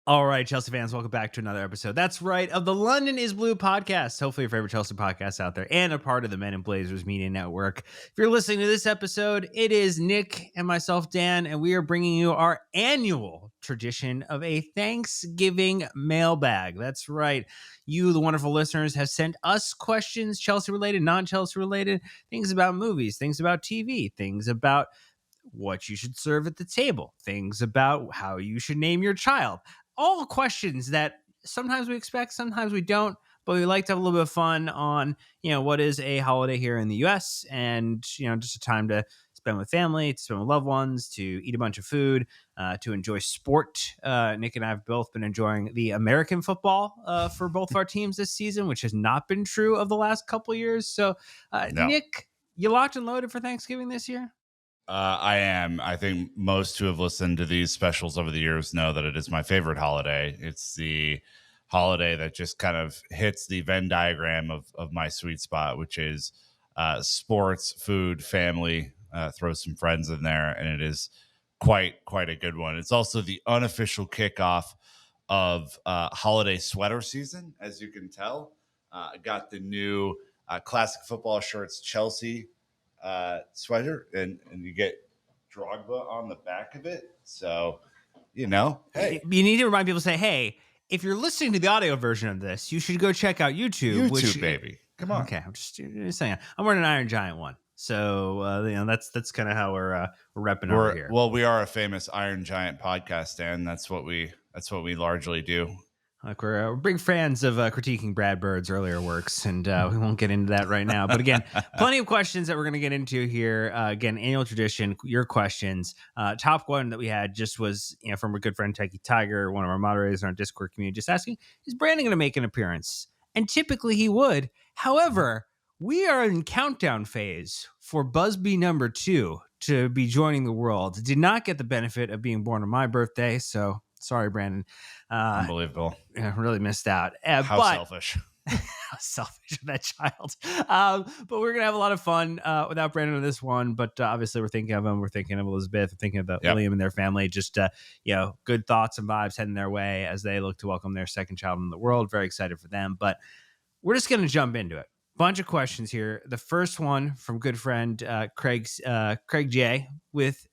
All right, Chelsea fans, welcome back to another episode. That's right, of the London is Blue podcast. Hopefully, your favorite Chelsea podcast out there and a part of the Men in Blazers Media Network. If you're listening to this episode, it is Nick and myself, Dan, and we are bringing you our annual tradition of a Thanksgiving mailbag. That's right. You, the wonderful listeners, have sent us questions, Chelsea related, non Chelsea related, things about movies, things about TV, things about what you should serve at the table, things about how you should name your child. All questions that sometimes we expect, sometimes we don't, but we like to have a little bit of fun on, what is a holiday here in the US and, just a time to spend with family, to spend with loved ones, to eat a bunch of food, to enjoy sport. Nick and I have both been enjoying the American football for both of our teams this season, which has not been true of the last couple of years. So, No. Nick, you locked and loaded for Thanksgiving this year? I am. I think most who have listened to these specials over the years know that it is my favorite holiday. It's the holiday that just kind of hits the Venn diagram of my sweet spot, which is sports, food, family, throw some friends in there, and it is quite a good one. It's also the unofficial kickoff of holiday sweater season, as you can tell. I got the new classic football shirts Chelsea sweater, and you get Drogba on the back of it. So, hey, You need to remind people, say, hey, if you're listening to the audio version of this, you should go check out YouTube. baby, come on. Okay, I'm just saying. I'm wearing an Iron Giant one, so that's kind of how we're repping over here. Well, we are a famous Iron Giant podcast, and that's what we largely do. Like we're big fans of critiquing Brad Bird's earlier works, and we won't get into that right now. But again, plenty of questions that we're going to get into here. Again, annual tradition, your questions. Top one that we had just was from our good friend Techie Tiger, one of our moderators in our Discord community, just asking, is Brandon going to make an appearance? And typically he would. However, we are in countdown phase for Busby number 2 to be joining the world. Did not get the benefit of being born on my birthday, so sorry, Brandon. Unbelievable. Yeah, really missed out. How selfish. How selfish of that child. But we're going to have a lot of fun without Brandon on this one. But obviously, we're thinking of him. We're thinking of Elizabeth. We're thinking about William and their family. Just, good thoughts and vibes heading their way as they look to welcome their second child in the world. Very excited for them. But we're just going to jump into it. Bunch of questions here. The first one from good friend Craig J. with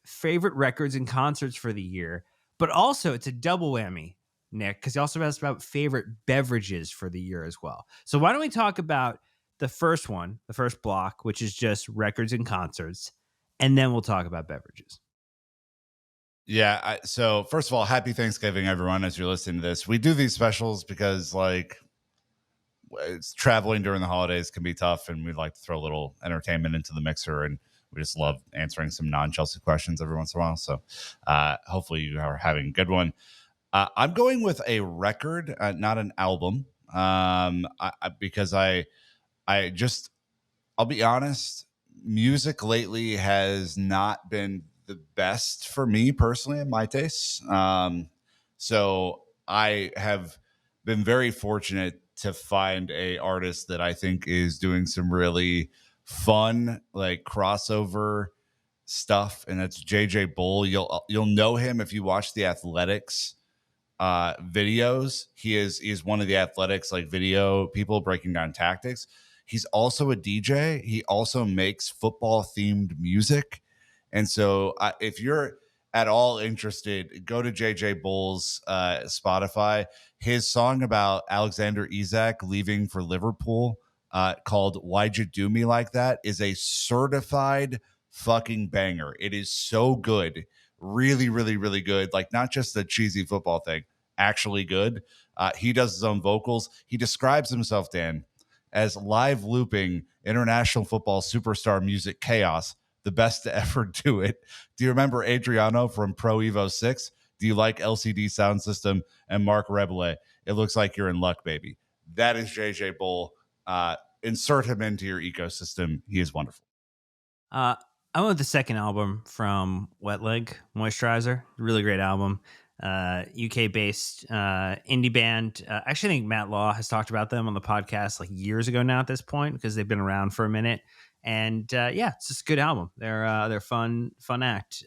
favorite records and concerts for the year. But also, it's a double whammy, Nick, because he also asked about favorite beverages for the year as well. So why don't we talk about the first one, the first block, which is just records and concerts, and then we'll talk about beverages. Yeah. So first of all, happy Thanksgiving, everyone, as you're listening to this. We do these specials because, it's traveling during the holidays can be tough, and we'd like to throw a little entertainment into the mixer, and we just love answering some non-Chelsea questions every once in a while. So hopefully you are having a good one. I'm going with a record, not an album, because I'll be honest, music lately has not been the best for me personally in my tastes. So I have been very fortunate to find a artist that I think is doing some really fun, crossover stuff, and that's JJ Bull. You'll know him if you watch the Athletics videos. He is one of the Athletics video people breaking down tactics. He's also a DJ. He also makes football themed music, and so if you're at all interested, go to JJ Bull's Spotify. His song about Alexander Isak leaving for Liverpool, called "Why'd You Do Me Like That," is a certified fucking banger. It is so good. Really, really, really good. Not just a cheesy football thing, actually good. He does his own vocals. He describes himself, Dan, as live looping international football superstar music chaos, the best to ever do it. Do you remember Adriano from Pro Evo 6? Do you like LCD Sound System and Mark Rebele? It looks like you're in luck, baby. That is JJ Bull. Insert him into your ecosystem. He is wonderful. I went with the second album from Wet Leg Moisturizer. Really great album. UK-based indie band. I actually think Matt Law has talked about them on the podcast years ago now at this point, because they've been around for a minute. And it's just a good album. They're fun act.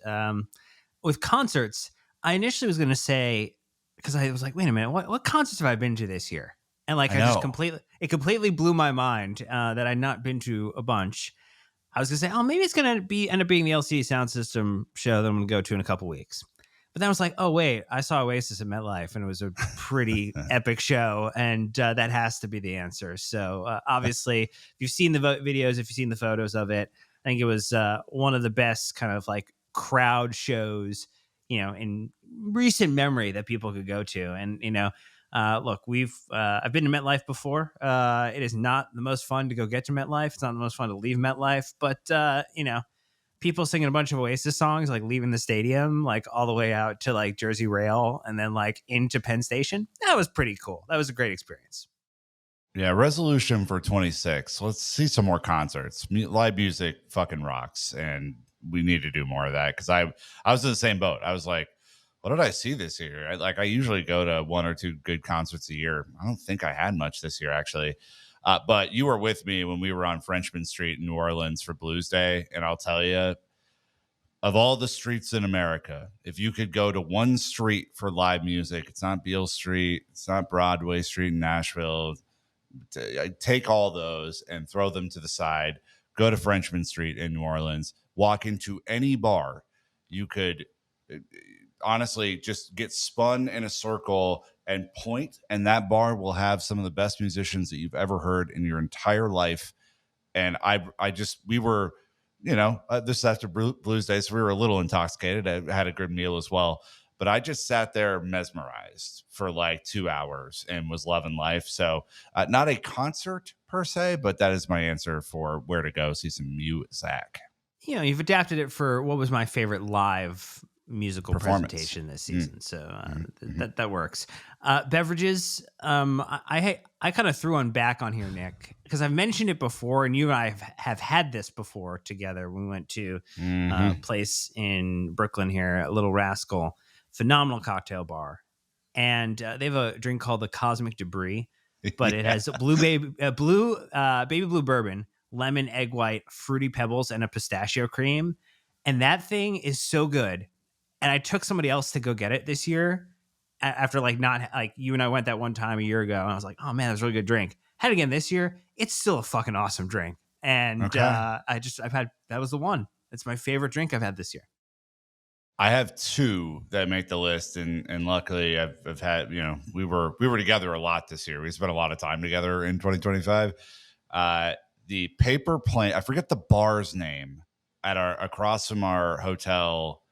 With concerts, I initially was going to say because I was like, wait a minute, what concerts have I been to this year? And like I I just know. completely blew my mind that I'd not been to a bunch. I was gonna say, oh, maybe it's gonna end up being the LCD Sound System show that I'm gonna go to in a couple weeks. But then I was like, oh wait, I saw Oasis at MetLife, and it was a pretty epic show, and that has to be the answer. So obviously, if you've seen the videos, if you've seen the photos of it, I think it was one of the best kind of like crowd shows, in recent memory that people could go to. And look, I've been to MetLife before. It is not the most fun to go get to MetLife. It's not the most fun to leave MetLife, but people singing a bunch of Oasis songs, like leaving the stadium, like all the way out to like Jersey Rail and then like into Penn Station. That was pretty cool. That was a great experience. Yeah, resolution for 26. Let's see some more concerts. Live music fucking rocks, and we need to do more of that because I was in the same boat. I was like, what did I see this year? I usually go to one or two good concerts a year. I don't think I had much this year actually. But you were with me when we were on Frenchman Street in New Orleans for Blues Day, and I'll tell you, of all the streets in America, if you could go to one street for live music, it's not Beale Street, it's not Broadway Street in Nashville. Take all those and throw them to the side. Go to Frenchman Street in New Orleans. Walk into any bar. You could honestly just get spun in a circle and point, and that bar will have some of the best musicians that you've ever heard in your entire life. And we were, this is after Blues Day, so we were a little intoxicated. I had a good meal as well. But I just sat there mesmerized for like 2 hours and was loving life. So not a concert per se, but that is my answer for where to go see some music. You've adapted it for what was my favorite live musical Performance. presentation this season. So that works. Beverages. I kind of threw one back on here, Nick, because I've mentioned it before, and you and I have had this before together when we went to a place in Brooklyn here, a Little Rascal. Phenomenal cocktail bar, and they have a drink called the Cosmic Debris, but it has baby blue bourbon, lemon, egg white, fruity pebbles, and a pistachio cream, and that thing is so good. And I took somebody else to go get it this year after not you and I went that one time a year ago, and I was like, oh man, that's a really good drink. Had it again this year. It's still a fucking awesome drink, and that was the one. It's my favorite drink I've had this year. I have two that make the list, and luckily I've had, we were together a lot this year. We spent a lot of time together in 2025. The Paper Plane, I forget the bar's name, across from our hotel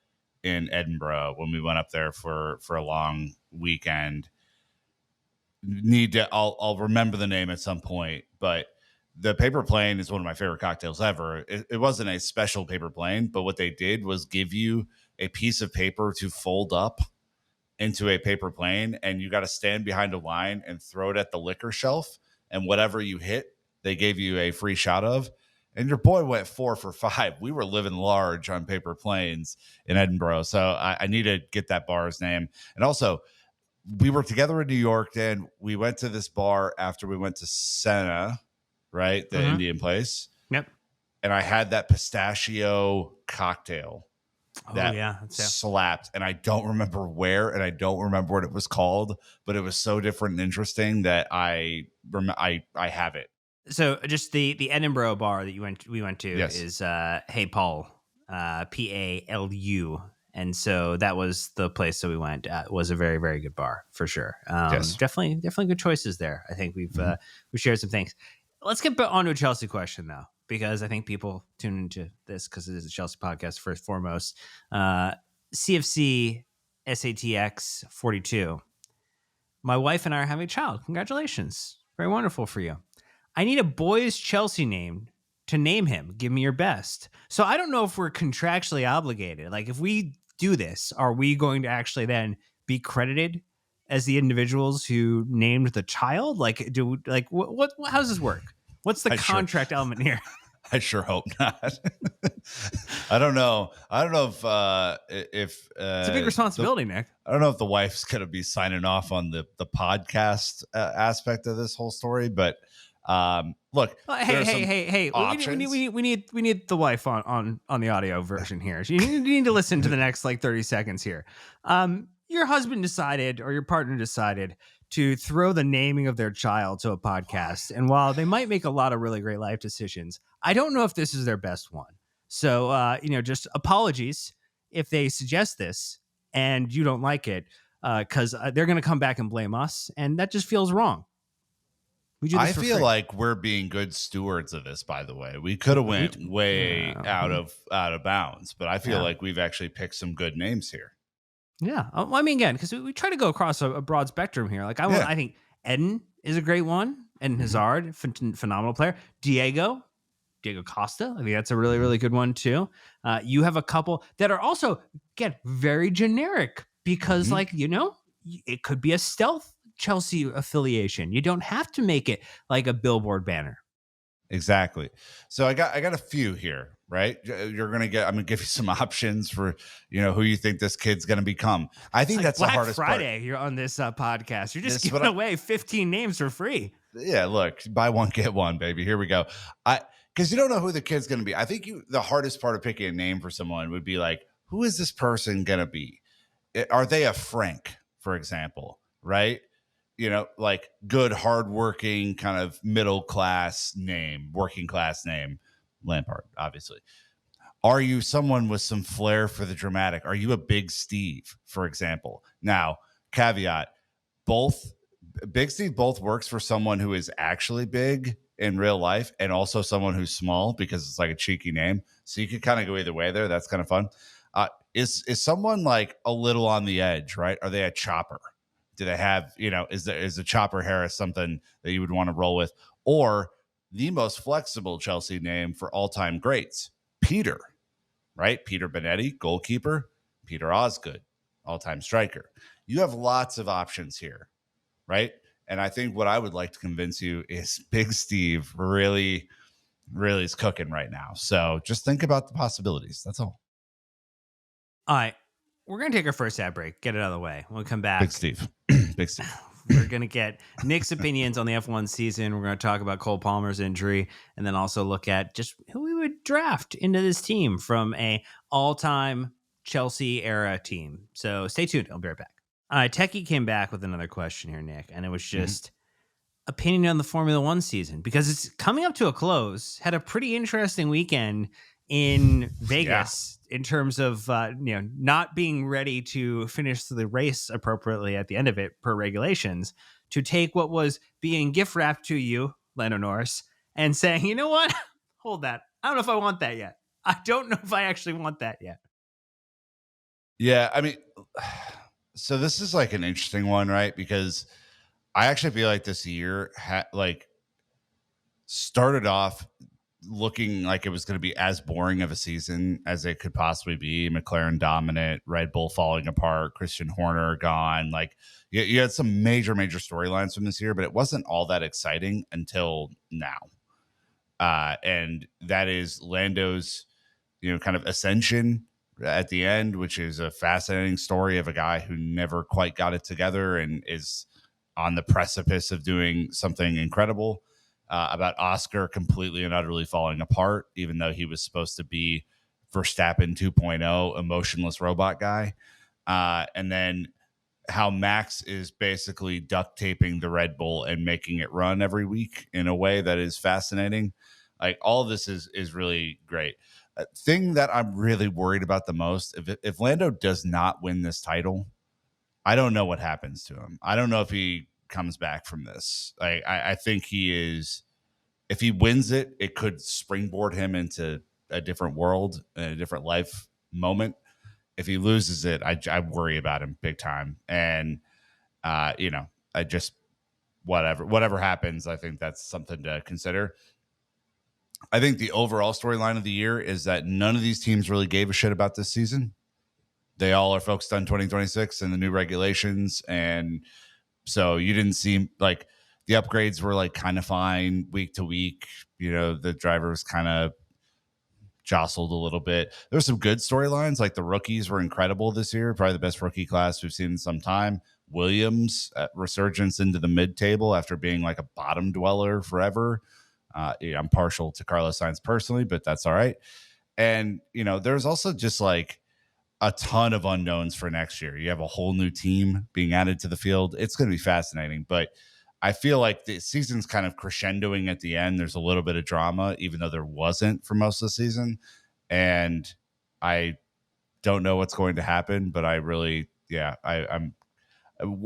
in Edinburgh when we went up there for a long weekend. I'll remember the name at some point, but the Paper Plane is one of my favorite cocktails ever. It wasn't a special Paper Plane, but what they did was give you a piece of paper to fold up into a paper plane, and you got to stand behind a line and throw it at the liquor shelf, and whatever you hit, they gave you a free shot of. And your boy went 4 for 5. We were living large on paper planes in Edinburgh, so I need to get that bar's name. And also, we were together in New York, and we went to this bar after we went to Senna, right, the Indian place. Yep. And I had that pistachio cocktail that slapped, and I don't remember where, and I don't remember what it was called, but it was so different and interesting that I have it. So just the Edinburgh bar that we went to is Hey Paul, Palu, and so that was the place that we went. It was a very, very good bar for sure. Definitely good choices there. I think we've shared some things. Let's get on to a Chelsea question though, because I think people tune into this because it is a Chelsea podcast first and foremost. CFC SATX 42. My wife and I are having a child. Congratulations. Very wonderful for you. I need a boy's Chelsea name to name him. Give me your best. So I don't know if we're contractually obligated. Like if we do this, are we going to actually then be credited as the individuals who named the child? Like what how does this work? What's the contract element here? I sure hope not. I don't know. If it's a big responsibility, Nick. I don't know if the wife's going to be signing off on the podcast aspect of this whole story, but look. Hey! We need the wife on the audio version here. You need to listen to the next 30 seconds here. your husband decided or your partner decided to throw the naming of their child to a podcast. And while they might make a lot of really great life decisions, I don't know if this is their best one. So, just apologies if they suggest this and you don't like it, because they're going to come back and blame us. And that just feels wrong. We do this I for feel free. like we're being good stewards of this, by the way. We could have went way out of bounds, but I feel like we've actually picked some good names here. Yeah. Well, I mean, again, because we try to go across a broad spectrum here. Like, I think Eden is a great one. Eden Hazard, phenomenal player. Diego Costa. I think that's a really, really good one, too. You have a couple that are also, again, very generic because, it could be a stealth Chelsea affiliation. You don't have to make it like a billboard banner. Exactly. So I got a few here, right? I'm gonna give you some options for who you think this kid's gonna become. I think that's Black the hardest Friday. part. You're on this podcast. You're just giving away 15 names for free. Yeah, look, buy one get one, baby. Here we go. Because you don't know who the kid's gonna be. I think the hardest part of picking a name for someone would be like, who is this person gonna be? Are they a Frank, for example? Right? Like good, hardworking, kind of middle class name, working class name, Lampard, obviously. Are you someone with some flair for the dramatic? Are you a Big Steve, for example? Now, caveat, Big Steve both works for someone who is actually big in real life and also someone who's small because it's like a cheeky name. So you could kind of go either way there. That's kind of fun. Is someone like a little on the edge, right? Are they a chopper? Do they have, is the Chopper Harris something that you would want to roll with? Or the most flexible Chelsea name for all-time greats, Peter, right? Peter Benetti, goalkeeper. Peter Osgood, all-time striker. You have lots of options here, right? And I think what I would like to convince you is Big Steve really, really is cooking right now. So just think about the possibilities. That's all. All right. We're going to take our first ad break, get it out of the way. When we come back, Big Steve. Big Steve. We're going to get Nick's opinions on the F1 season. We're going to talk about Cole Palmer's injury and then also look at just who we would draft into this team from a all-time Chelsea era team. So stay tuned. I'll be right back. All right. Techie came back with another question here, Nick, and it was just opinion on the Formula One season because it's coming up to a close. Had a pretty interesting weekend in Vegas in terms of not being ready to finish the race appropriately at the end of it per regulations, to take what was being gift wrapped to you, Lando Norris, and saying, you know what, hold that. I don't know if I want that yet. I don't know if I actually want that yet. Yeah, I mean, so this is like an interesting one, right? Because I actually feel like this year started off looking like it was going to be as boring of a season as it could possibly be. McLaren dominant, Red Bull falling apart, Christian Horner gone. Like you had some major storylines from this year, but it wasn't all that exciting until now. And that is Lando's, kind of ascension at the end, which is a fascinating story of a guy who never quite got it together and is on the precipice of doing something incredible. About Oscar completely and utterly falling apart, even though he was supposed to be Verstappen 2.0, emotionless robot guy. And then how Max is basically duct taping the Red Bull and making it run every week in a way that is fascinating. Like all of this is really great. Thing that I'm really worried about the most, if Lando does not win this title, I don't know what happens to him. I don't know if he comes back from this. I think he is, if he wins it, it could springboard him into a different world and a different life moment. If he loses it, I worry about him big time. And I just whatever happens, I think that's something to consider. I think the overall storyline of the year is that none of these teams really gave a shit about this season. They all are focused on 2026 and the new regulations. And so you didn't seem like the upgrades were like kind of fine week to week. The drivers kind of jostled a little bit. There's some good storylines. Like the rookies were incredible this year. Probably the best rookie class we've seen in some time. Williams resurgence into the mid table after being like a bottom dweller forever. I'm partial to Carlos Sainz personally, but that's all right. And, there's also just like a ton of unknowns for next year. You have a whole new team being added to the field. It's going to be fascinating, but I feel like the season's kind of crescendoing at the end. There's a little bit of drama, even though there wasn't for most of the season. And I don't know what's going to happen, but I really, yeah, I'm.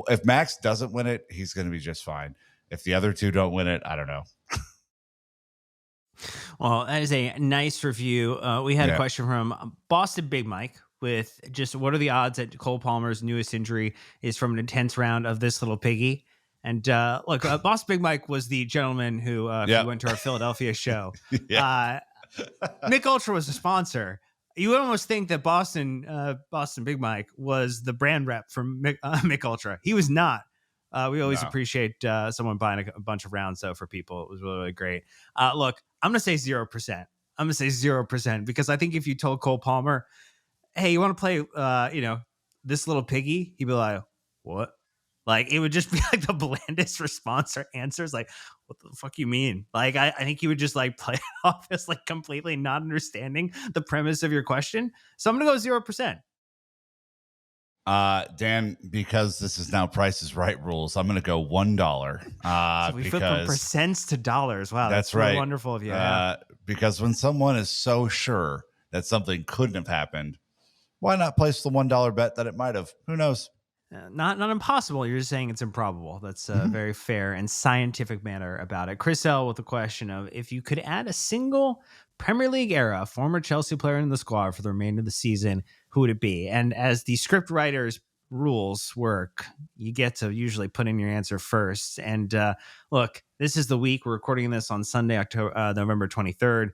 If Max doesn't win it, he's going to be just fine. If the other two don't win it, I don't know. Well, that is a nice review. We had a Yeah. question from Boston Big Mike with just what are the odds that Cole Palmer's newest injury is from an intense round of this little piggy? And look, Boston Big Mike was the gentleman who, if Yep. you went to our Philadelphia show, Yeah. Mick Ultra was a sponsor. You would almost think that Boston Big Mike was the brand rep for Mick Ultra. He was not. We always No. appreciate someone buying a bunch of rounds though for people. It was really, really great. Look, I'm gonna say 0%. I'm gonna say 0% because I think if you told Cole Palmer, "Hey, you want to play, this little piggy?" He'd be like, "What?" Like it would just be like the blandest response or answers. Like, "What the fuck you mean?" Like I think he would just like play it off as like completely not understanding the premise of your question. So I'm gonna go 0%. Dan, because this is now Price is Right rules, I'm going to go $1. So we flip from Because percents to dollars. Wow, that's really right. wonderful of you. Yeah. Because when someone is so sure that something couldn't have happened, why not place the $1 bet that it might have? Who knows? Not impossible. You're just saying it's improbable. That's a Mhm. very fair and scientific manner about it. Chris L with the question of if you could add a single Premier League era former Chelsea player in the squad for the remainder of the season, who would it be? And as the script writers rules work, you get to usually put in your answer first. And look, this is the week we're recording this on Sunday, November 23rd,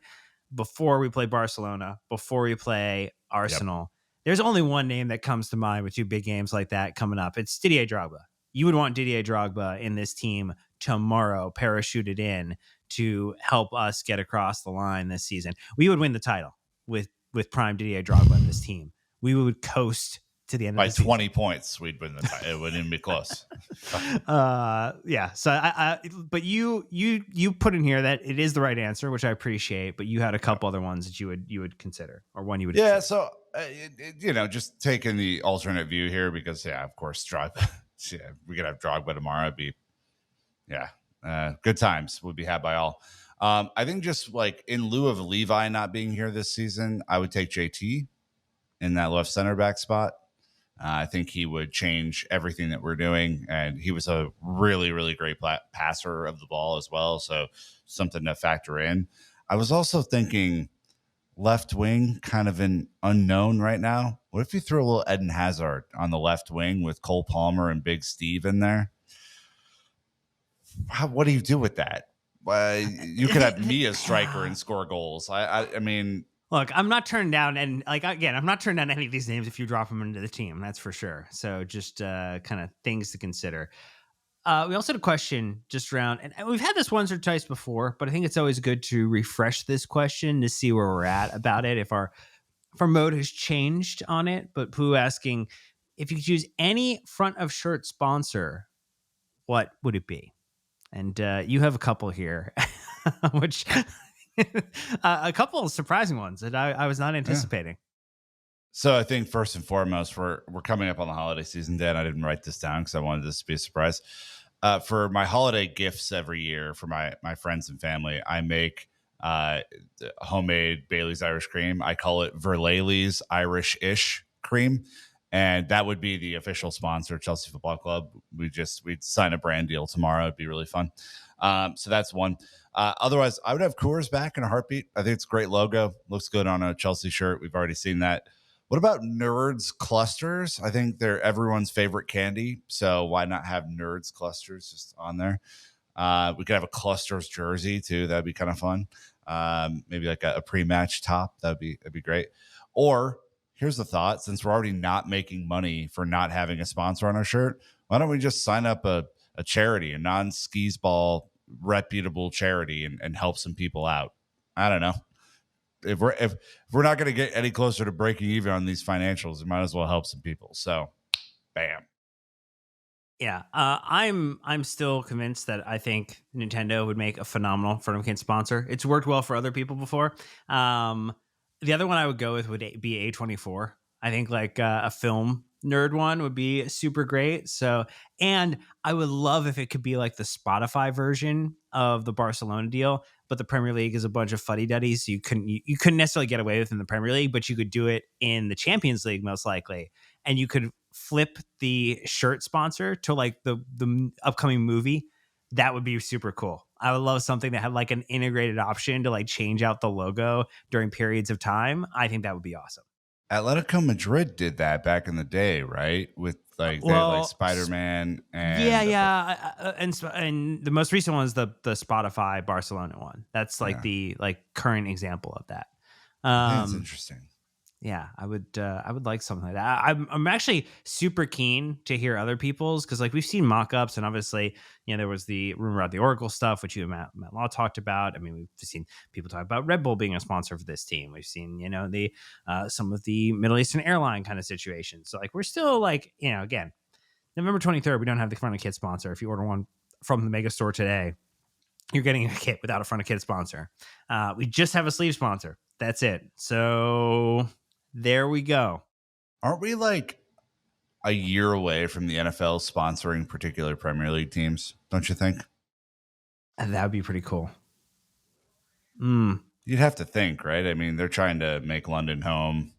before we play Barcelona, before we play Arsenal. There's only one name that comes to mind with two big games like that coming up. It's Didier Drogba. You would want Didier Drogba in this team tomorrow, parachuted in to help us get across the line this season. We would win the title with prime Didier Drogba in this team. We would coast to the end By of the 20 season. points, we'd win the title. It wouldn't even be close. Yeah. So but you put in here that it is the right answer, which I appreciate. But you had a couple other ones that you would consider, or one you would. Yeah, consider. so just taking the alternate view here, because of course, Drogba. Yeah, we could have Drogba tomorrow. It'd be good times would be had by all. I think just like in lieu of Levi not being here this season, I would take JT in that left center back spot. I think he would change everything that we're doing, and he was a really, really great passer of the ball as well. So something to factor in. I was also thinking left wing, kind of an unknown right now. What if you throw a little Eden Hazard on the left wing with Cole Palmer and Big Steve in there? What do you do with that? You could have me as striker and score goals. I mean, look, I'm not turning down, and like again, I'm not turning down any of these names if you drop them into the team. That's for sure. So just kind of things to consider. We also had a question just around, and we've had this once or twice before, but I think it's always good to refresh this question to see where we're at about it. If our mode has changed on it, but Pooh asking if you could choose any front of shirt sponsor, what would it be? And you have a couple here, which a couple of surprising ones that I was not anticipating. so I think first and foremost, we're coming up on the holiday season, Dan. I didn't write this down because I wanted this to be a surprise. For my holiday gifts every year for my friends and family, I make homemade Bailey's Irish cream. I call it Verlaley's Irish-ish cream. And that would be the official sponsor of Chelsea Football Club. We'd sign a brand deal tomorrow. It'd be really fun. So that's one. Otherwise, I would have Coors back in a heartbeat. I think it's a great logo. Looks good on a Chelsea shirt. We've already seen that. What about Nerds Clusters? I think they're everyone's favorite candy. So why not have Nerds Clusters just on there? We could have a Clusters jersey too. That'd be kind of fun. Maybe like a pre-match top. That'd be great. Or here's the thought: since we're already not making money for not having a sponsor on our shirt, why don't we just sign up a charity, a non-skis ball reputable charity, and help some people out? I don't know. If we're not going to get any closer to breaking even on these financials, we might as well help some people. So, bam. Yeah, I'm still convinced that I think Nintendo would make a phenomenal Furnican sponsor. It's worked well for other people before. The other one I would go with would be A24. I think like a film nerd one would be super great. So, and I would love if it could be like the Spotify version of the Barcelona deal, but the Premier League is a bunch of fuddy duddies. So you couldn't necessarily get away with in the Premier League, but you could do it in the Champions League most likely, and you could flip the shirt sponsor to like the upcoming movie. That would be super cool. I would love something that had like an integrated option to like change out the logo during periods of time. I think that would be awesome. Atletico Madrid did that back in the day, right? With like they had like Well, Spider-Man yeah, and and the most recent one is the Spotify Barcelona one. That's like yeah, the like current example of that. I think it's Um, interesting. yeah, I would like something like that. I'm actually super keen to hear other people's, because like we've seen mock-ups, and obviously, there was the rumor about the Oracle stuff, which you and Matt Law talked about. I mean, we've seen people talk about Red Bull being a sponsor for this team. We've seen the some of the Middle Eastern airline kind of situations. So like we're still like, again, November 23rd, we don't have the front of kit sponsor. If you order one from the mega store today, you're getting a kit without a front of kit sponsor. We just have a sleeve sponsor. That's it. So there we go. Aren't we like a year away from the NFL sponsoring particular Premier League teams? Don't you think? And that would be pretty cool. Mm. You'd have to think, right? I mean, they're trying to make London home.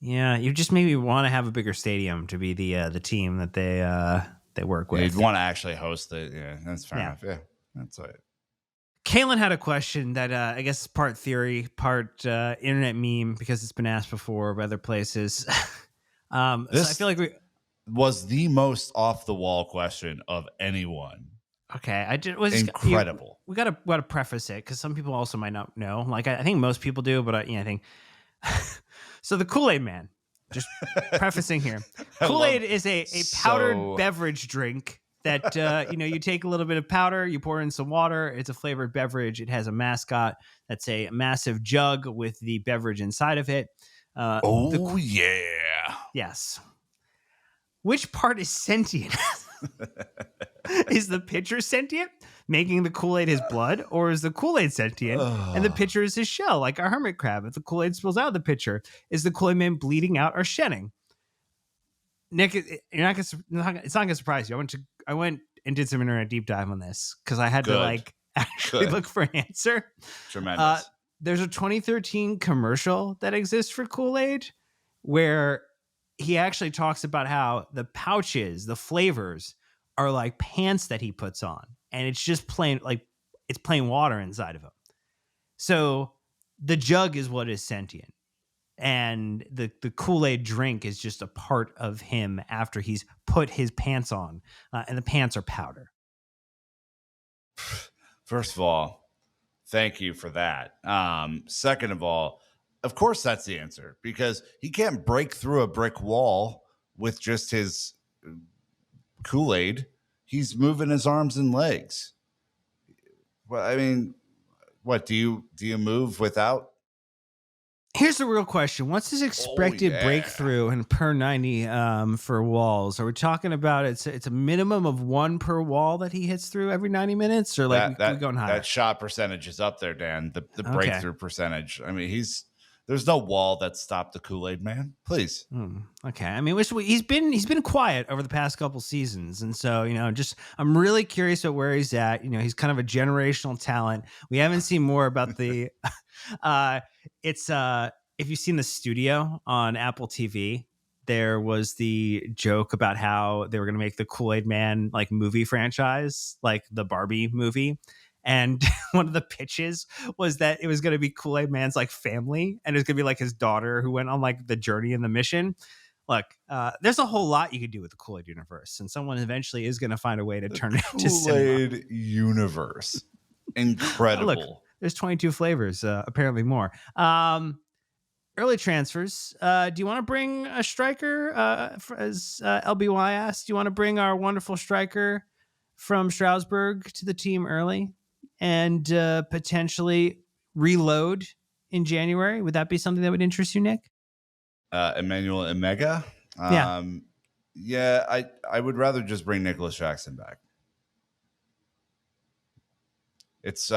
Yeah, you just maybe want to have a bigger stadium to be the team that they work with. You'd want to actually host it. Yeah, that's fair enough. Yeah, that's it. Kaylin had a question that I guess is part theory, part internet meme, because it's been asked before by other places. So I feel like we was the most off the wall question of anyone. Okay, I just was incredible. We gotta preface it, because some people also might not know. Like I think most people do, but I think so. The Kool-Aid Man. Just prefacing here, Kool-Aid is a powdered beverage drink that you take a little bit of powder, you pour in some water. It's a flavored beverage. It has a mascot that's a massive jug with the beverage inside of it. Yeah. Yes. Which part is sentient? Is the pitcher sentient, making the Kool-Aid his blood, or is the Kool-Aid sentient and the pitcher is his shell, like a hermit crab? If the Kool-Aid spills out of the pitcher, is the Kool-Aid Man bleeding out or shedding? Nick, it's not gonna surprise you. I went and did some internet deep dive on this, because I had to like actually look for an answer. Tremendous. There's a 2013 commercial that exists for Kool-Aid where he actually talks about how the pouches, the flavors, are like pants that he puts on, and it's just plain water inside of him. So the jug is what is sentient, and the Kool-Aid drink is just a part of him after he's put his pants on, and the pants are powder. First of all, thank you for that. Second of all, of course that's the answer, because he can't break through a brick wall with just his Kool-Aid. He's moving his arms and legs. Well, I mean, what do you move without? Here's the real question. What's his expected breakthrough in per 90 for walls? Are we talking about it's a minimum of one per wall that he hits through every 90 minutes, or like we going higher? That shot percentage is up there, Dan. The breakthrough percentage. I mean, there's no wall that stopped the Kool-Aid Man. Please. Okay. I mean, he's been quiet over the past couple seasons, and so I'm really curious about where he's at. He's kind of a generational talent. We haven't seen more about the. It's if you've seen The Studio on Apple TV, there was the joke about how they were going to make the Kool-Aid Man like movie franchise, like the Barbie movie. And one of the pitches was that it was going to be Kool-Aid Man's like family, and it was going to be like his daughter who went on like the journey and the mission. Look, there's a whole lot you could do with the Kool-Aid universe, and someone eventually is going to find a way to turn it into cinema. Kool-Aid universe. Incredible. Look, there's 22 flavors, apparently more. Early transfers. Do you want to bring a striker? As LBY asked, do you want to bring our wonderful striker from Strasbourg to the team early and potentially reload in January? Would that be something that would interest you, Nick? Emmanuel Emega? Yeah, I would rather just bring Nicholas Jackson back. It's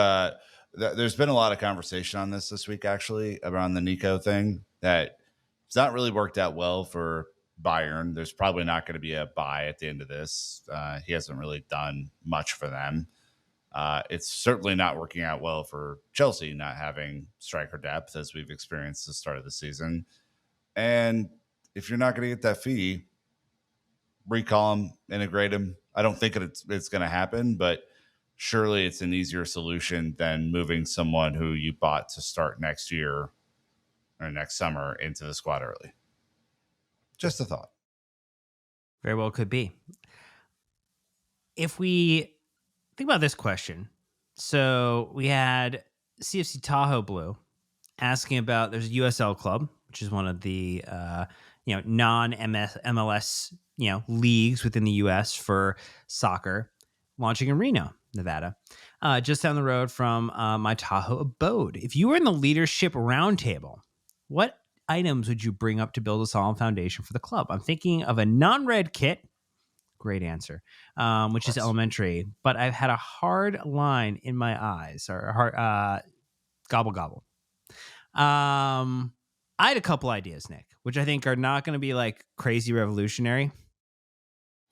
there's been a lot of conversation on this week, actually, around the Nico thing, that It's not really worked out well for Bayern. There's probably not going to be a buy at the end of this. He hasn't really done much for them. It's certainly not working out well for Chelsea, not having striker depth as we've experienced the start of the season. And if you're not going to get that fee, recall him, integrate him. I don't think it's going to happen, but surely it's an easier solution than moving someone who you bought to start next year or next summer into the squad early. Just a thought. Very well could be. If we think about this question, so we had CFC Tahoe Blue asking about, there's a USL club, which is one of the non-MLS leagues within the US for soccer, launching in Reno, Nevada, just down the road from my Tahoe abode. If you were in the leadership roundtable, what items would you bring up to build a solid foundation for the club? I'm thinking of a non-red kit. Great answer, which is elementary, but I've had a hard line in my eyes, or a hard gobble gobble. I had a couple ideas, Nick, which I think are not going to be like crazy revolutionary.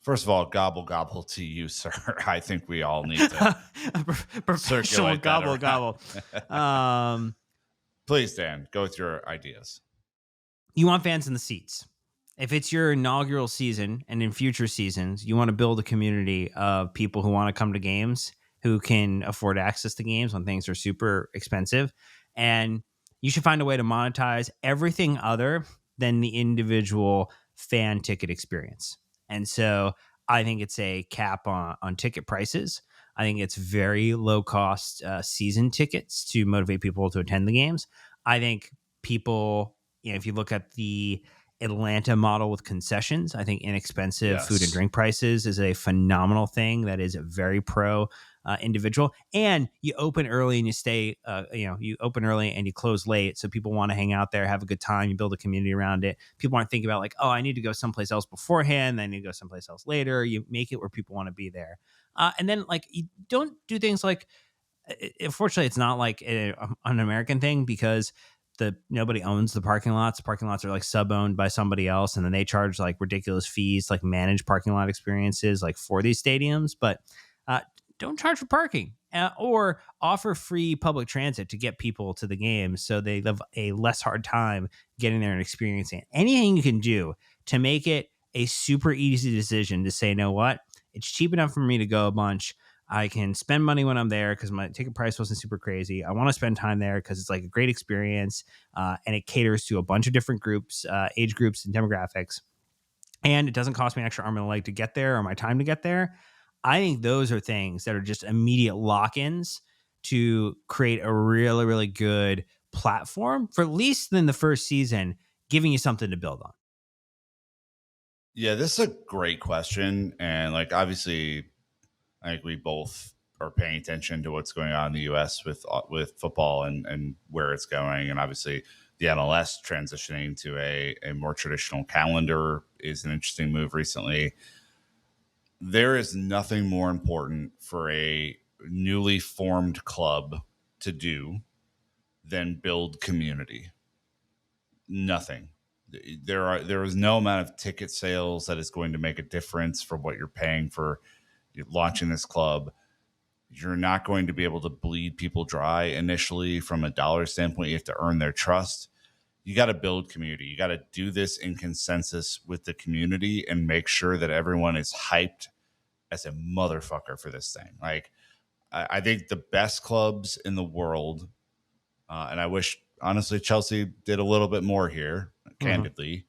First of all, gobble gobble to you, sir. I think we all need to professional gobble. Please, Dan, go with your ideas. You want fans in the seats. If it's your inaugural season and in future seasons, you want to build a community of people who want to come to games, who can afford access to games when things are super expensive. And you should find a way to monetize everything other than the individual fan ticket experience. And so I think it's a cap on ticket prices. I think it's very low cost season tickets to motivate people to attend the games. I think people, if you look at the Atlanta model with concessions, I think inexpensive food and drink prices is a phenomenal thing that is very pro individual. And you open early and you stay, you open early and you close late. So people want to hang out there, have a good time. You build a community around it. People aren't thinking about like, oh, I need to go someplace else beforehand. Then I need to go someplace else later. You make it where people want to be there. And then like, you don't do things like, unfortunately, it's not like an American thing because nobody owns the parking lots. The parking lots are like sub-owned by somebody else, and then they charge like ridiculous fees to like manage parking lot experiences like for these stadiums. But don't charge for parking or offer free public transit to get people to the game so they have a less hard time getting there and experiencing it. Anything you can do to make it a super easy decision to say, you know what, it's cheap enough for me to go a bunch. I can spend money when I'm there because my ticket price wasn't super crazy. I want to spend time there because it's like a great experience, and it caters to a bunch of different groups, age groups and demographics. And it doesn't cost me an extra arm and a leg to get there or my time to get there. I think those are things that are just immediate lock-ins to create a really, really good platform for at least in the first season, giving you something to build on. Yeah, this is a great question. And like, obviously, I think we both are paying attention to what's going on in the U.S. with football and where it's going. And obviously the MLS transitioning to a more traditional calendar is an interesting move recently. There is nothing more important for a newly formed club to do than build community. Nothing. There is no amount of ticket sales that is going to make a difference for what you're paying for launching this club. You're not going to be able to bleed people dry initially from a dollar standpoint. You have to earn their trust. You got to build community. You got to do this in consensus with the community and make sure that everyone is hyped as a motherfucker for this thing. Like, I think the best clubs in the world, and I wish, honestly, Chelsea did a little bit more here, candidly,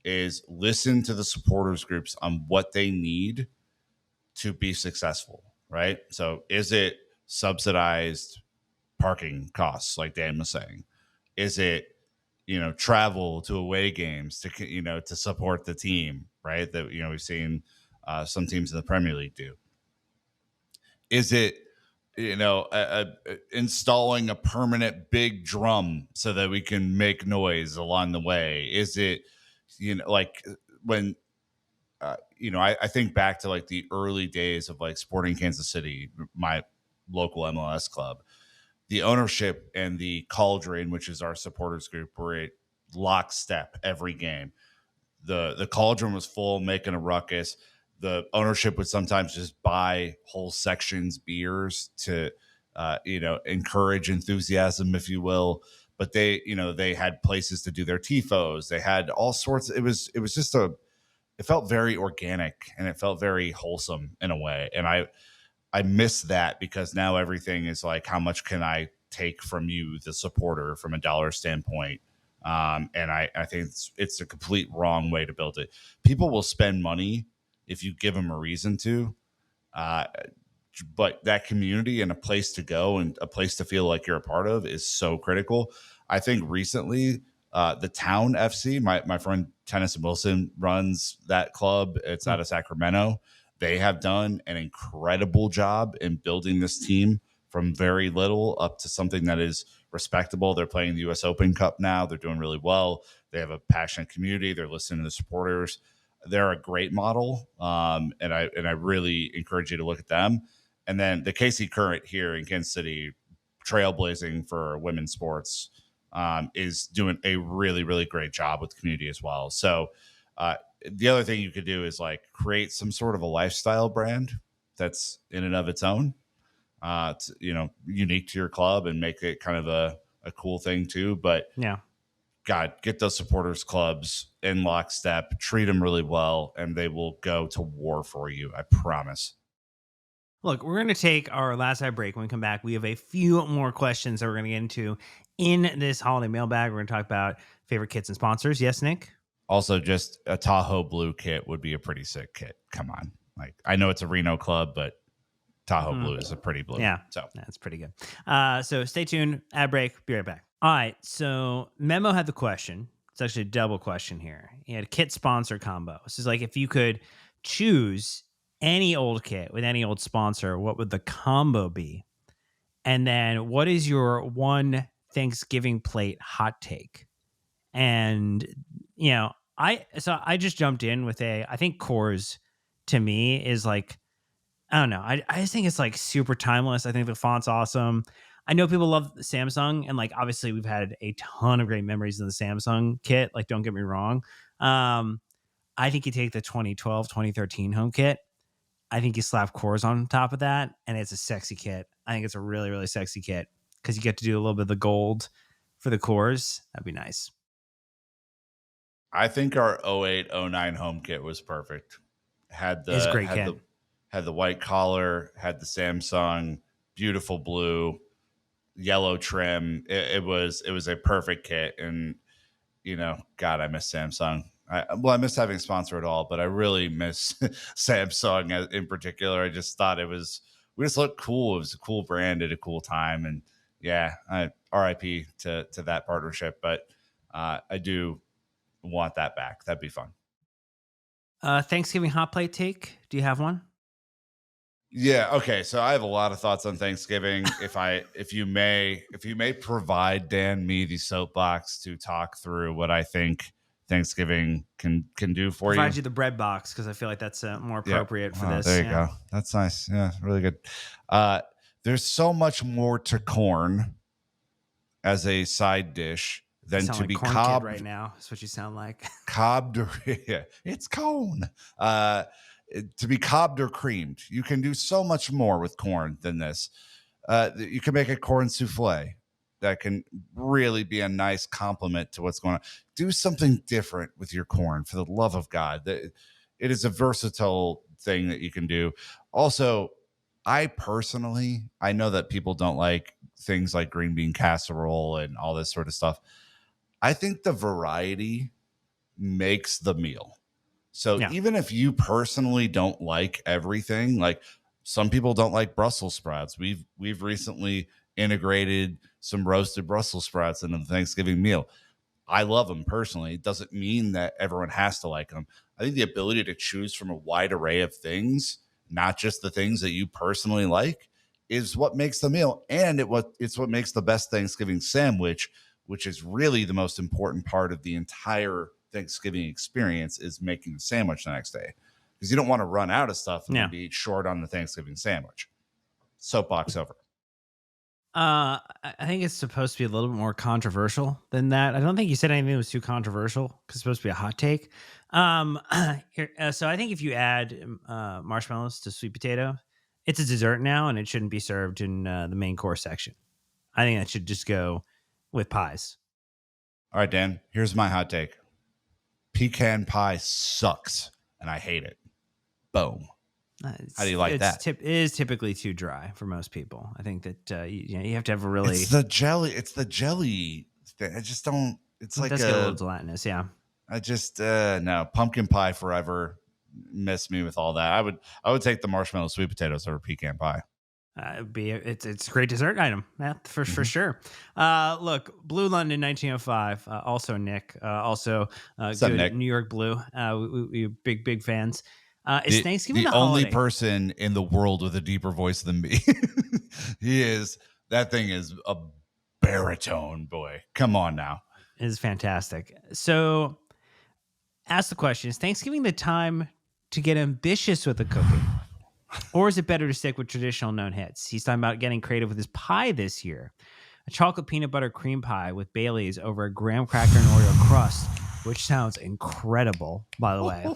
is listen to the supporters groups on what they need to be successful, right? So is it subsidized parking costs, like Dan was saying? Is it, travel to away games to, to support the team, right? That, we've seen some teams in the Premier League do. Is it, installing a permanent big drum so that we can make noise along the way? Is it, like when, I think back to like the early days of like Sporting Kansas City, my local MLS club. The ownership and the Cauldron, which is our supporters group, were lockstep every game. The cauldron was full, making a ruckus. The ownership would sometimes just buy whole sections beers to encourage enthusiasm, if you will. But they had places to do their tifos. They had all sorts. It was just it felt very organic, and it felt very wholesome in a way. And I miss that, because now everything is like, how much can I take from you, the supporter, from a dollar standpoint? And I think it's a complete wrong way to build it. People will spend money if you give them a reason to. Uh, but that community and a place to go and a place to feel like you're a part of is so critical. I think recently, the Town FC, my friend Tennyson Wilson runs that club. It's out of Sacramento. They have done an incredible job in building this team from very little up to something that is respectable. They're playing the US Open Cup now. They're doing really well. They have a passionate community. They're listening to the supporters. They're a great model. And I really encourage you to look at them. And then the KC Current here in Kansas City, trailblazing for women's sports, is doing a really, really great job with the community as well. So the other thing you could do is like create some sort of a lifestyle brand that's in and of its own, unique to your club, and make it kind of a cool thing too. But Yeah. God, get those supporters clubs in lockstep, treat them really well, and they will go to war for you. I promise. Look, we're going to take our last side break. When we come back, we have a few more questions that we're going to get into in this holiday mailbag. We're going to talk about favorite kits and sponsors. Yes, Nick? Also, just a Tahoe blue kit would be a pretty sick kit. Come on. Like, I know it's a Reno club, but Tahoe blue is a pretty blue. Yeah. So that's pretty good. So stay tuned. Ad break. Be right back. All right. So Memo had the question. It's actually a double question here. He had a kit sponsor combo. This is like, if you could choose any old kit with any old sponsor, what would the combo be? And then what is your one Thanksgiving plate hot take? And, I just jumped in with I think Coors to me is like, I don't know. I just think it's like super timeless. I think the font's awesome. I know people love Samsung, and like, obviously we've had a ton of great memories in the Samsung kit. Like, don't get me wrong. I think you take the 2012, 2013 home kit. I think you slap Coors on top of that, and it's a sexy kit. I think it's a really, really sexy kit because you get to do a little bit of the gold for the Coors. That'd be nice. I think our 08, 09 home kit was perfect. It's a great kit. Had the white collar, had the Samsung, beautiful blue, yellow trim. It was a perfect kit. And God, I miss Samsung. I miss having a sponsor at all, but I really miss Samsung in particular. I just thought we just looked cool. It was a cool brand at a cool time. And yeah, RIP to that partnership, but I do want that back. That'd be fun. Thanksgiving hot plate take. Do you have one? Yeah. Okay. So I have a lot of thoughts on Thanksgiving. If you may provide Dan me the soapbox to talk through what I think Thanksgiving can do for you. Provide you the bread box, because I feel like that's more appropriate for this. There you go. That's nice. Yeah, really good. There's so much more to corn as a side dish than to like be corn cobbed kid right now. That's what you sound like. Cobbed or yeah, it's cone. To be cobbed or creamed. You can do so much more with corn than this. You can make a corn souffle that can really be a nice complement to what's going on. Do something different with your corn, for the love of God. It is a versatile thing that you can do. Also, I know that people don't like things like green bean casserole and all this sort of stuff. I think the variety makes the meal. So even if you personally don't like everything, like some people don't like Brussels sprouts, we've recently integrated some roasted Brussels sprouts into the Thanksgiving meal. I love them personally. It doesn't mean that everyone has to like them. I think the ability to choose from a wide array of things, not just the things that you personally like, is what makes the meal. And it's what makes the best Thanksgiving sandwich, which is really the most important part of the entire Thanksgiving experience, is making the sandwich the next day, because you don't want to run out of stuff and be short on the Thanksgiving sandwich. Soapbox over. I think it's supposed to be a little bit more controversial than that. I don't think you said anything that was too controversial because it's supposed to be a hot take. So I think if you add marshmallows to sweet potato, it's a dessert now, and it shouldn't be served in the main course section. I think that should just go with pies. All right, Dan, here's my hot take. Pecan pie sucks and I hate it. Boom. How do you like that? It is typically too dry for most people. I think that you have to have a really. It's the jelly. It's the jelly thing. I just don't. It's It like does get a little gelatinous, yeah. I just no pumpkin pie forever. Miss me with all that. I would take the marshmallow sweet potatoes over pecan pie. It's a great dessert item, for sure. Look, Blue London 1905. Also Nick. Also good Nick? New York Blue. We big fans. Is Thanksgiving the a only holiday? person in the world with a deeper voice than me? He is. That thing is a baritone, boy. Come on now. It is fantastic. So, ask the question: is Thanksgiving the time to get ambitious with the cooking? Or is it better to stick with traditional known hits? He's talking about getting creative with his pie this year. A chocolate peanut butter cream pie with Bailey's over a graham cracker and Oreo crust, which sounds incredible, by the way.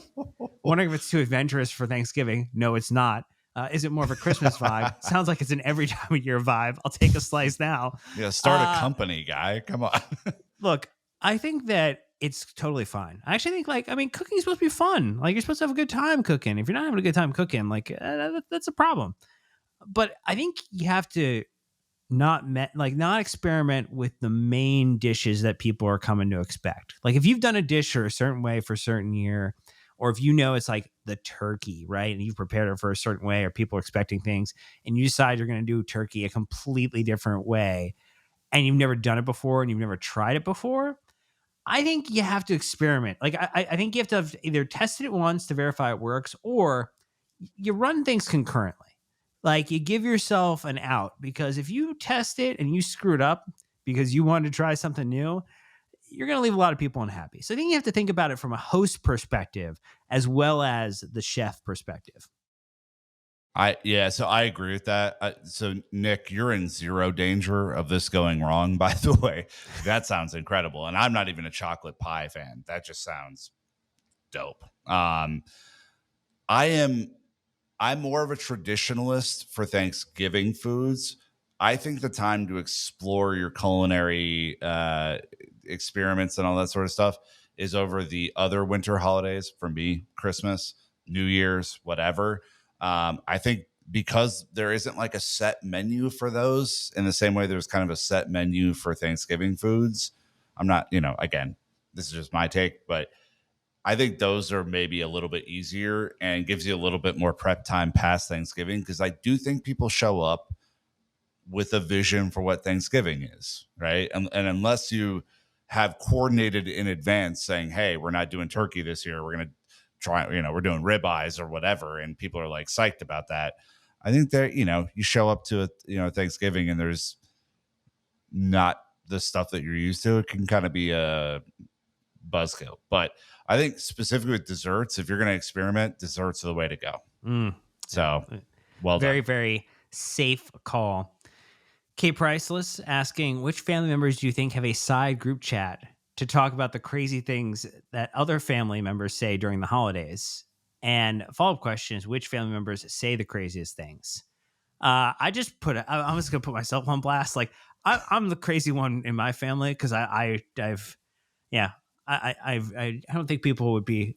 Wondering if it's too adventurous for Thanksgiving. No, it's not. Is it more of a Christmas vibe? Sounds like it's an every time of year vibe. I'll take a slice now. Yeah, start a company, guy. Come on. Look, I think that it's totally fine. I actually think, cooking is supposed to be fun. Like, you're supposed to have a good time cooking. If you're not having a good time cooking, that's a problem. But I think you have to not experiment with the main dishes that people are coming to expect. Like, if you've done a dish or a certain way for a certain year, or if you know it's like the turkey, right? And you've prepared it for a certain way, or people are expecting things, and you decide you're going to do turkey a completely different way, and you've never done it before and you've never tried it before, I think you have to experiment. Like, I think you have to have either tested it once to verify it works, or you run things concurrently. Like, you give yourself an out, because if you test it and you screw it up because you wanted to try something new, you're going to leave a lot of people unhappy. So I think you have to think about it from a host perspective as well as the chef perspective. So I agree with that. So Nick, you're in zero danger of this going wrong. By the way, that sounds incredible, and I'm not even a chocolate pie fan. That just sounds dope. I'm more of a traditionalist for Thanksgiving foods. I think the time to explore your culinary experiments and all that sort of stuff is over the other winter holidays. For me, Christmas, New Year's, whatever. I think because there isn't like a set menu for those in the same way there's kind of a set menu for Thanksgiving foods. I'm not, again, this is just my take, but I think those are maybe a little bit easier and gives you a little bit more prep time past Thanksgiving, because I do think people show up with a vision for what Thanksgiving is, right? And unless you have coordinated in advance saying, hey, we're not doing turkey this year, we're going to try, we're doing ribeyes or whatever, and people are like psyched about that. I think that, you show up to Thanksgiving and there's not the stuff that you're used to. It can kind of be a buzzkill. But I think specifically with desserts, if you're going to experiment, desserts are the way to go. So, well very, done. very safe call. K Priceless asking, which family members do you think have a side group chat to talk about the crazy things that other family members say during the holidays? And follow-up question is, which family members say the craziest things? I just I'm just gonna put myself on blast. Like, I'm the crazy one in my family, because I don't think people would be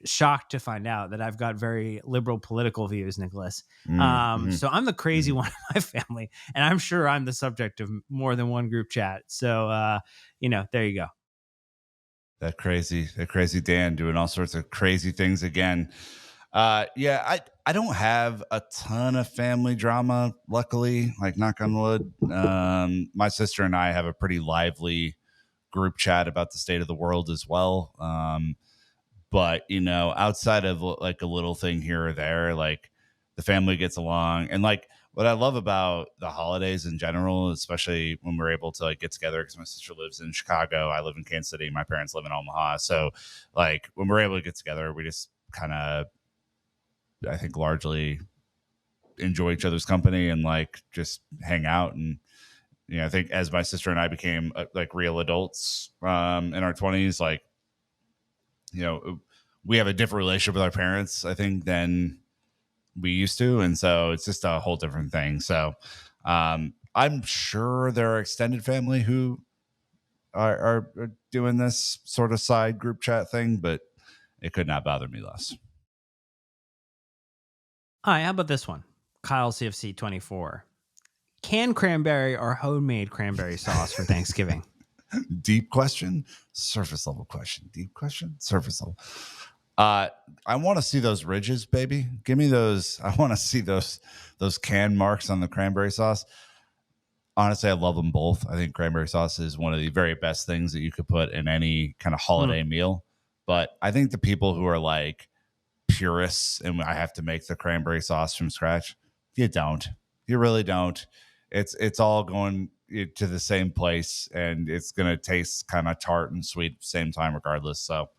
shocked to find out that I've got very liberal political views, Nicholas. So I'm the crazy one in my family, and I'm sure I'm the subject of more than one group chat. So there you go. That crazy Dan doing all sorts of crazy things again. I don't have a ton of family drama, luckily, like knock on wood. My sister and I have a pretty lively group chat about the state of the world as well. But outside of like a little thing here or there, like the family gets along. And like what I love about the holidays in general, especially when we're able to like get together, because my sister lives in Chicago, I live in Kansas City, my parents live in Omaha. So like when we're able to get together, we just kind of, I think, largely enjoy each other's company and like just hang out. And I think as my sister and I became like real adults in our 20s, like we have a different relationship with our parents, I think, than we used to, and so it's just a whole different thing. So I'm sure there are extended family who are doing this sort of side group chat thing, but it could not bother me less. Hi, how about this one? Kyle CFC 24. Canned cranberry or homemade cranberry sauce for Thanksgiving? Deep question, surface level question. Deep question, surface level. I want to see those ridges, baby. Give me those. I want to see those can marks on the cranberry sauce. Honestly, I love them both. I think cranberry sauce is one of the very best things that you could put in any kind of holiday meal. But I think the people who are like purists and I have to make the cranberry sauce from scratch, you don't. You really don't. It's all going to the same place, and it's going to taste kind of tart and sweet at the same time, regardless. So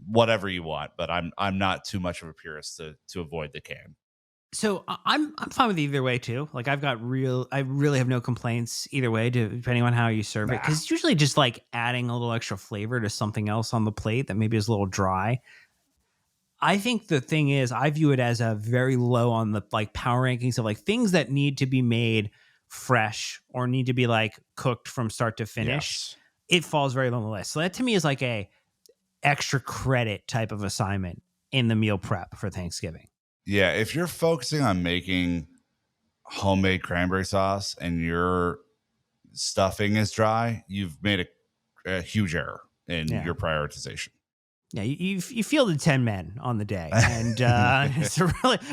whatever you want, but I'm not too much of a purist to avoid the can. So I'm fine with either way too. Like I really have no complaints either way, depending on how you serve it. Because it's usually just like adding a little extra flavor to something else on the plate that maybe is a little dry. I think the thing is, I view it as a very low on the like power rankings of like things that need to be made fresh or need to be like cooked from start to finish. Yes. It falls very low on the list. So that to me is like a extra credit type of assignment in the meal prep for Thanksgiving. Yeah, if you're focusing on making homemade cranberry sauce and your stuffing is dry, you've made a huge error in your prioritization. Yeah, you fielded 10 men on the day, and it's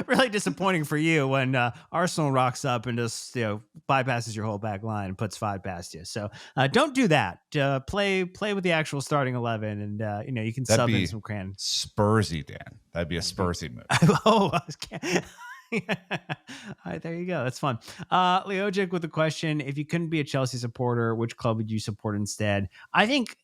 really disappointing for you when Arsenal rocks up and just bypasses your whole back line and puts 5 past you. So don't do that. Play with the actual starting 11, and you can That'd sub be in some cran. Spursy, Dan. That'd be a Spursy move. Oh, all right, there you go. That's fun. Leojic with a question: if you couldn't be a Chelsea supporter, which club would you support instead? I think,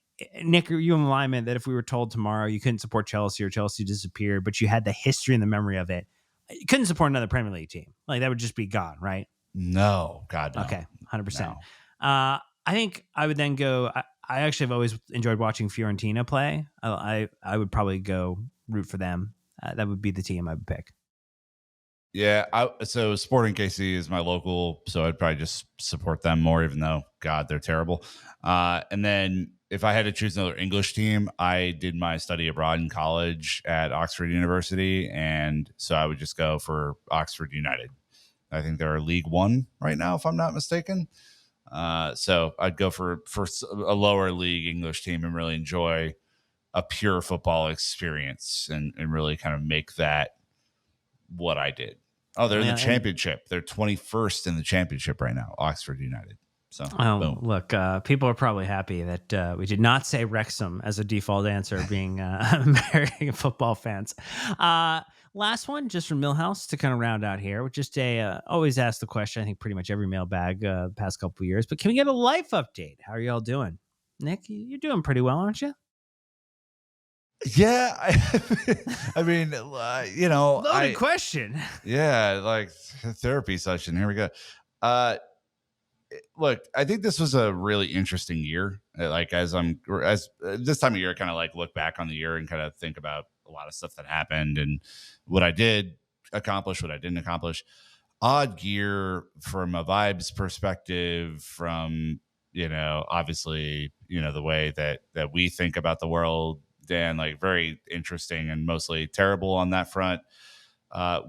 Nick, are you in alignment that if we were told tomorrow you couldn't support Chelsea or Chelsea disappeared, but you had the history and the memory of it, you couldn't support another Premier League team? Like that would just be gone, right? No, God, no. Okay, 100%. No. I think I would then go. I actually have always enjoyed watching Fiorentina play. I would probably go root for them. That would be the team I would pick. Yeah, so Sporting KC is my local, so I'd probably just support them more, even though, God, they're terrible. And then if I had to choose another English team, I did my study abroad in college at Oxford University, and so I would just go for Oxford United. I think they're League One right now, if I'm not mistaken. So I'd go for a lower league English team and really enjoy a pure football experience and really kind of make that what I did. Oh, they're in the championship. They're 21st in the championship right now, Oxford United. So, boom. Look, people are probably happy that we did not say Wrexham as a default answer, being American football fans. Last one, just from Millhouse to kind of round out here, with just always ask the question. I think pretty much every mailbag the past couple of years, but can we get a life update? How are you all doing? Nick, you're doing pretty well, aren't you? Yeah, I mean, loaded question. Yeah, like therapy session. Here we go. Look, I think this was a really interesting year. Like as this time of year, I kind of like look back on the year and kind of think about a lot of stuff that happened and what I did accomplish, what I didn't accomplish. Odd year from a vibes perspective, from obviously the way that we think about the world. Dan, like very interesting and mostly terrible on that front.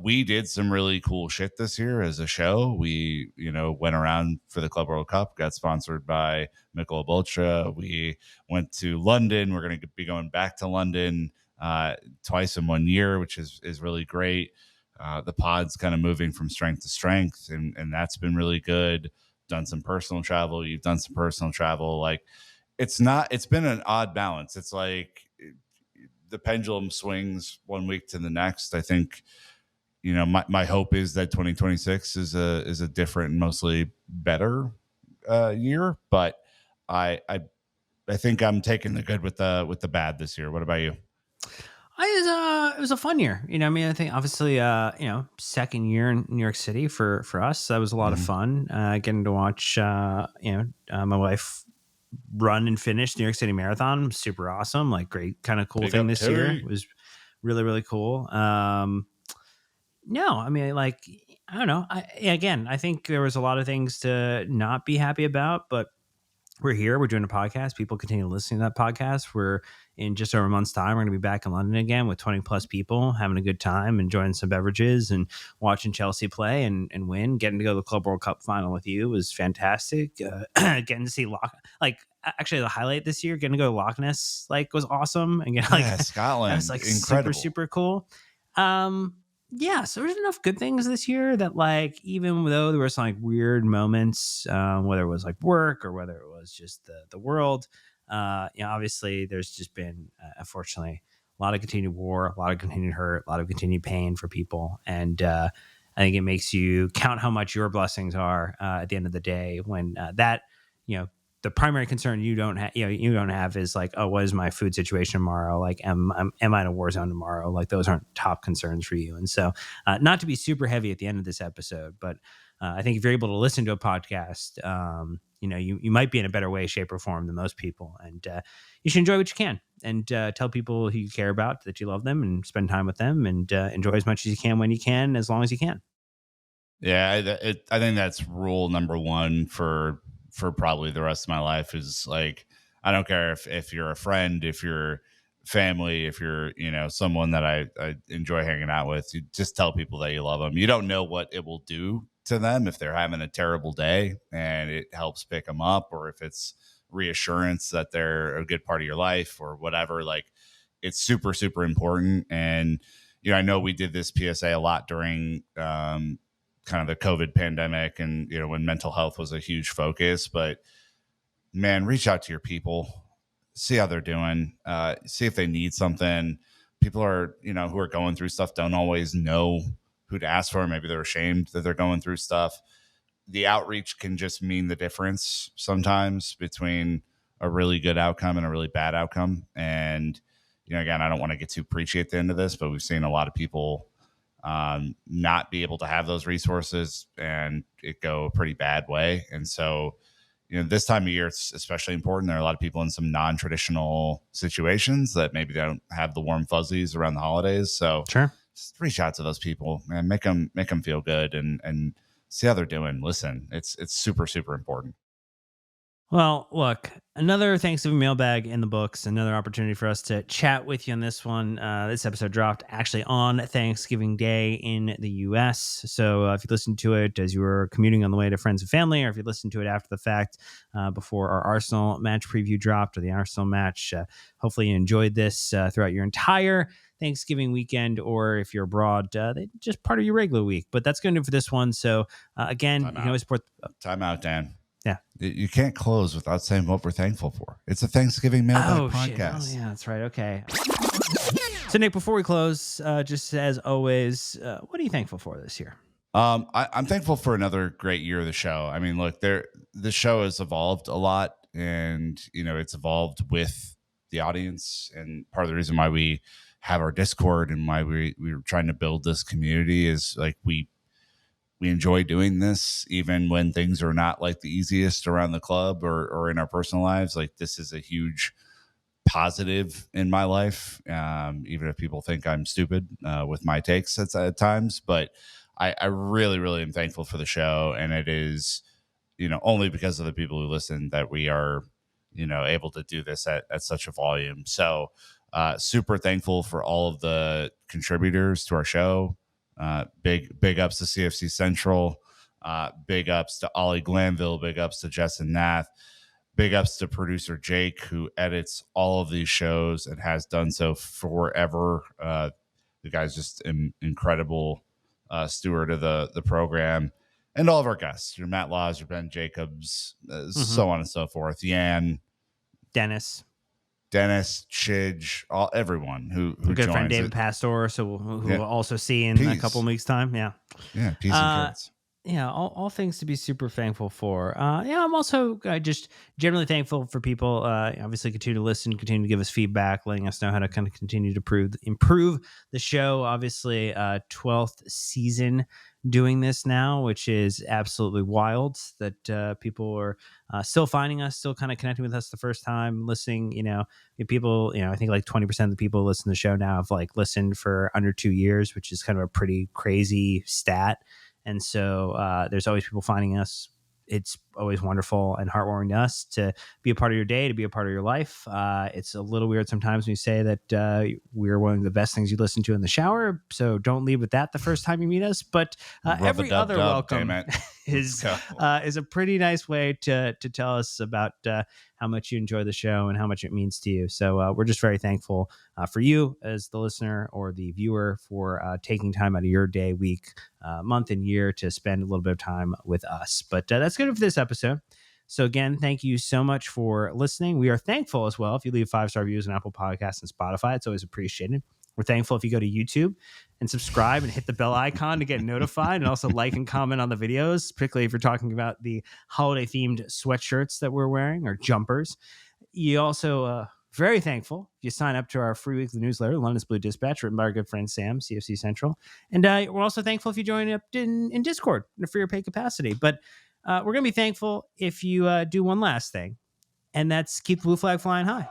We did some really cool shit this year as a show. We, went around for the Club World Cup, got sponsored by Michelob Ultra. We went to London. We're going to be going back to London twice in 1 year, which is really great. The pod's kind of moving from strength to strength, and that's been really good. Done some personal travel. You've done some personal travel. Like it's been an odd balance. It's like the pendulum swings 1 week to the next. I think, my hope is that 2026 is a different and mostly better year, but I think I'm taking the good with the bad this year. What about you? It was a fun year. You know, I mean, I think obviously, second year in New York City for us. That was a lot of Mhm. fun. Getting to watch, my wife run and finish New York City Marathon. Super awesome. Like, great, kind of cool Big thing up this year. Terry. It was really, really cool. No, I mean, like, I don't know. Again, I think there was a lot of things to not be happy about, but we're here. We're doing a podcast. People continue listening to that podcast. We're in just over a month's time. We're going to be back in London again with 20 plus people, having a good time, enjoying some beverages and watching Chelsea play and win. Getting to go to the Club World Cup final with you was fantastic. Getting to see actually the highlight this year, getting to go to Loch Ness, like, was awesome. And Yeah, that was Scotland, like super, incredible. super cool. Yeah, so there's enough good things this year that, like, even though there were some like weird moments, whether it was like work or whether it was just the world, obviously there's just been, unfortunately, a lot of continued war, a lot of continued hurt, a lot of continued pain for people, and I think it makes you count how much your blessings are at the end of the day when you know the primary concern you don't have, you don't have is like, oh, what is my food situation tomorrow? Like, am I in a war zone tomorrow? Like, those aren't top concerns for you. And so, not to be super heavy at the end of this episode, but I think if you're able to listen to a podcast, you might be in a better way, shape, or form than most people, and you should enjoy what you can, and tell people who you care about that you love them, and spend time with them, and enjoy as much as you can when you can, as long as you can. Yeah, I think that's rule number one for probably the rest of my life is like I don't care if you're a friend, if you're family, if you're someone that I enjoy hanging out with, you just tell people that you love them. You don't know what it will do to them if they're having a terrible day, and it helps pick them up, or if it's reassurance that they're a good part of your life or whatever. Like, it's super super important. And I know we did this PSA a lot during kind of the COVID pandemic, and when mental health was a huge focus. But man, reach out to your people, see how they're doing, see if they need something. People are who are going through stuff don't always know who to ask for. Maybe they're ashamed that they're going through stuff. The outreach can just mean the difference sometimes between a really good outcome and a really bad outcome. And again, I don't want to get too preachy at the end of this, but we've seen a lot of people not be able to have those resources and it go a pretty bad way. And so, this time of year, it's especially important. There are a lot of people in some non-traditional situations that maybe they don't have the warm fuzzies around the holidays. So Sure. just reach out to those people and make them feel good and see how they're doing. Listen, it's super, super important. Well, look, another Thanksgiving mailbag in the books, another opportunity for us to chat with you on this one. This episode dropped actually on Thanksgiving Day in the US. So if you listened to it as you were commuting on the way to friends and family, or if you listened to it after the fact, before our Arsenal match preview dropped, or the Arsenal match, hopefully you enjoyed this throughout your entire Thanksgiving weekend, or if you're abroad, just part of your regular week. But that's going to do for this one. So again, you can always support. Time out, Dan. Yeah. You can't close without saying what we're thankful for. It's a Thanksgiving mailbag podcast. Shit. Oh, yeah, that's right. Okay. So, Nick, before we close, just as always, what are you thankful for this year? I'm thankful for another great year of the show. I mean, look, the show has evolved a lot, and it's evolved with the audience. And part of the reason why we have our Discord and why we were trying to build this community is like we enjoy doing this, even when things are not like the easiest around the club or in our personal lives. Like, this is a huge positive in my life, even if people think I'm stupid with my takes at times. But I really, really am thankful for the show. And it is, only because of the people who listen that we are, able to do this at such a volume. So super thankful for all of the contributors to our show. Big ups to CFC Central. Big ups to Ollie Glanville. Big ups to Justin Nath. Big ups to producer Jake, who edits all of these shows and has done so forever. The guy's just an incredible steward of the program. And all of our guests, your Matt Laws, your Ben Jacobs, so on and so forth. Yan, Dennis, Chidge, everyone who good joins friend David it. Pastor, who Yeah. we'll also see in a couple of weeks' time. Yeah. Yeah, peace and carrots. Yeah, all things to be super thankful for. Yeah, I'm also just generally thankful for people. Obviously, continue to listen, continue to give us feedback, letting us know how to kind of continue to improve the show. Obviously, 12th season doing this now, which is absolutely wild that people are still finding us, still kind of connecting with us the first time, listening. People, I think like 20% of the people who listen to the show now have like listened for under 2 years, which is kind of a pretty crazy stat. And so there's always people finding us. It's always wonderful and heartwarming to us to be a part of your day, to be a part of your life. It's a little weird sometimes when you say that we're one of the best things you listen to in the shower. So don't leave with that the first time you meet us. But every other Rub-a-dub-dub, damn welcome it. is Let's go. is a pretty nice way to tell us about how much you enjoy the show and how much it means to you. So we're just very thankful for you as the listener or the viewer for taking time out of your day, week, month, and year to spend a little bit of time with us. But that's good for this episode. So again, thank you so much for listening. We are thankful as well if you leave 5-star reviews on Apple Podcasts and Spotify. It's always appreciated. We're thankful if you go to YouTube and subscribe and hit the bell icon to get notified, and also like and comment on the videos, particularly if you're talking about the holiday themed sweatshirts that we're wearing or jumpers. You also very thankful if you sign up to our free weekly newsletter, London's Blue Dispatch, written by our good friend Sam, CFC Central. And we're also thankful if you join up in Discord in a free or paid capacity. But we're going to be thankful if you do one last thing, and that's keep the blue flag flying high.